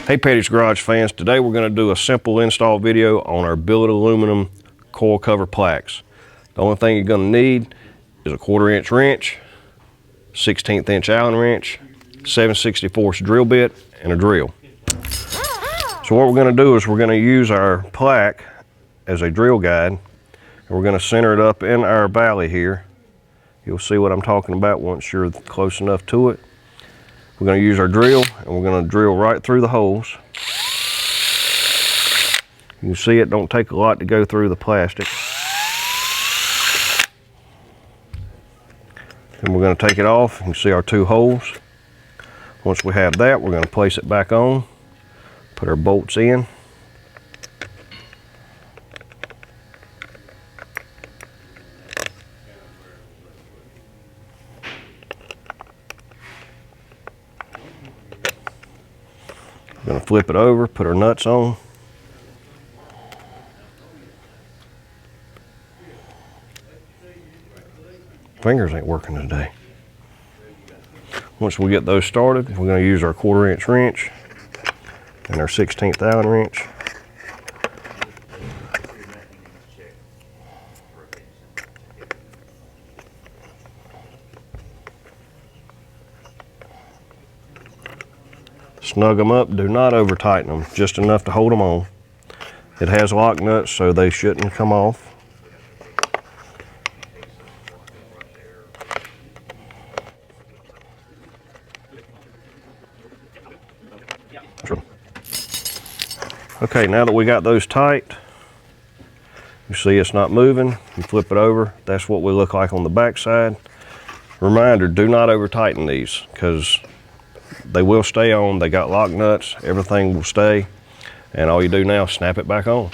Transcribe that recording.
Hey Petty's Garage fans, today we're going to do a simple install video on our billet aluminum coil cover plaques. The only thing you're going to need is a 1/4 inch wrench, 1/16 inch Allen wrench, 7/64 drill bit, and a drill. So what we're going to do is we're going to use our plaque as a drill guide, and we're going to center it up in our valley here. You'll see what I'm talking about once you're close enough to it. We're going to use our drill, and we're going to drill right through the holes. You can see it don't take a lot to go through the plastic. Then we're going to take it off. You can see our 2 holes. Once we have that, we're going to place it back on, put our bolts in. We're going to flip it over, put our nuts on. Fingers ain't working today. Once we get those started, we're going to use our 1/4 inch wrench and our 1/16 Allen wrench. Snug them up, do not over tighten them, just enough to hold them on. It has lock nuts, so they shouldn't come off. Okay, now that we got those tight, you see it's not moving. You flip it over, that's what we look like on the back side. Reminder, do not over tighten these, because they will stay on. They got lock nuts, everything will stay, and all you do now is snap it back on.